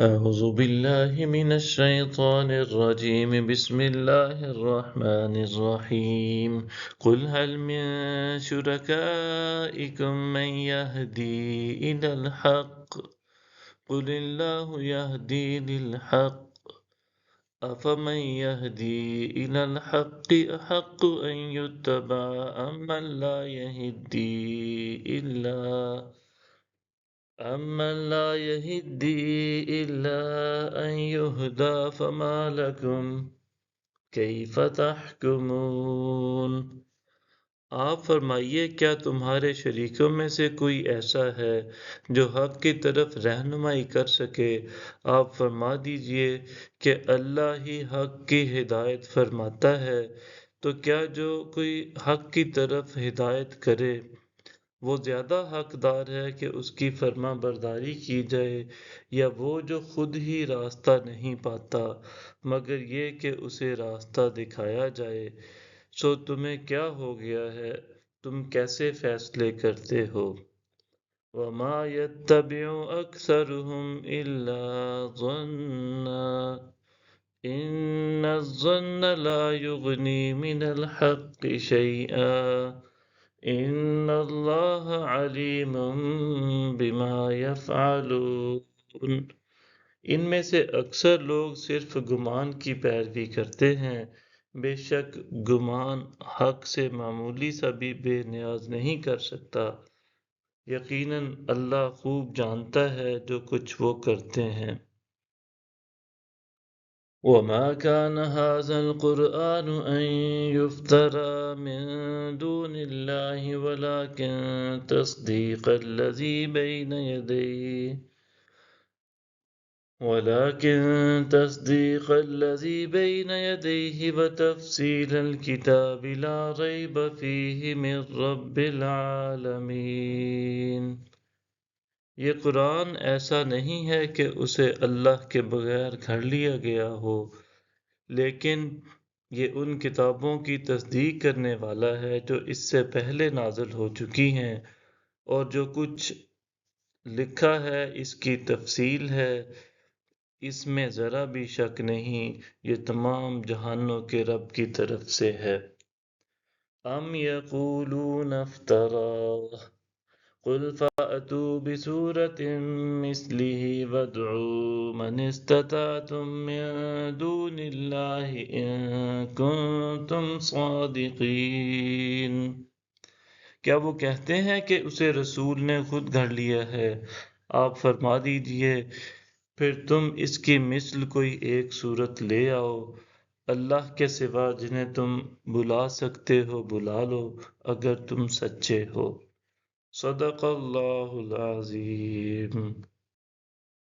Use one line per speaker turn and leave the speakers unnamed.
أعوذ بالله من الشيطان الرجيم بسم الله الرحمن الرحيم قل هل من شركائكم من يهدي إلى الحق قل الله يهدي للحق أفمن يهدي إلى الحق أحق أن يتبع أمن لا يهدي إلا أن يهدى فما لكم كيف تحكمون۔ آپ فرمائیے کیا تمہارے شریکوں میں سے کوئی ایسا ہے جو حق کی طرف رہنمائی کر سکے؟ آپ فرما دیجئے کہ اللہ ہی حق کی ہدایت فرماتا ہے، تو کیا جو کوئی حق کی طرف ہدایت کرے وہ زیادہ حقدار ہے کہ اس کی فرما برداری کی جائے، یا وہ جو خود ہی راستہ نہیں پاتا مگر یہ کہ اسے راستہ دکھایا جائے؟ سو تمہیں کیا ہو گیا ہے، تم کیسے فیصلے کرتے ہو؟ وَمَا يَتَّبِعُ أَكْثَرُهُمْ إِلَّا ظَنًّا إِنَّ الظَّنَّ لَا يُغْنِي مِنَ الْحَقِّ شَيْئًا إِنَّ اللَّهَ عَلِيمٌ بِمَا يَفْعَلُونَ۔ ان میں سے اکثر لوگ صرف گمان کی پیروی کرتے ہیں، بے شک گمان حق سے معمولی سا بھی بے نیاز نہیں کر سکتا، یقیناً اللہ خوب جانتا ہے جو کچھ وہ کرتے ہیں۔ وَمَا كَانَ هَذَا الْقُرْآنُ أَن يُفْتَرَى مِن دُونِ اللَّهِ وَلَكِن تَصْدِيقَ الَّذِي بَيْنَ يَدَيْهِ وَتَفْصِيلَ الْكِتَابِ لَا رَيْبَ فِيهِ مِن رَّبِّ الْعَالَمِينَ۔ یہ قرآن ایسا نہیں ہے کہ اسے اللہ کے بغیر گھڑ لیا گیا ہو، لیکن یہ ان کتابوں کی تصدیق کرنے والا ہے جو اس سے پہلے نازل ہو چکی ہیں، اور جو کچھ لکھا ہے اس کی تفصیل ہے، اس میں ذرا بھی شک نہیں، یہ تمام جہانوں کے رب کی طرف سے ہے۔ ام یقولون افتراہ قل فأتوا بسورة مثله وادعوا من استطعتم من دون الله إن كنتم صادقین۔ کیا وہ کہتے ہیں کہ اسے رسول نے خود گھڑ لیا ہے؟ آپ فرما دیجئے پھر تم اس کی مثل کوئی ایک صورت لے آؤ، اللہ کے سوا جنہیں تم بلا سکتے ہو بلا لو اگر تم سچے ہو۔ صدق اللہ العظیم۔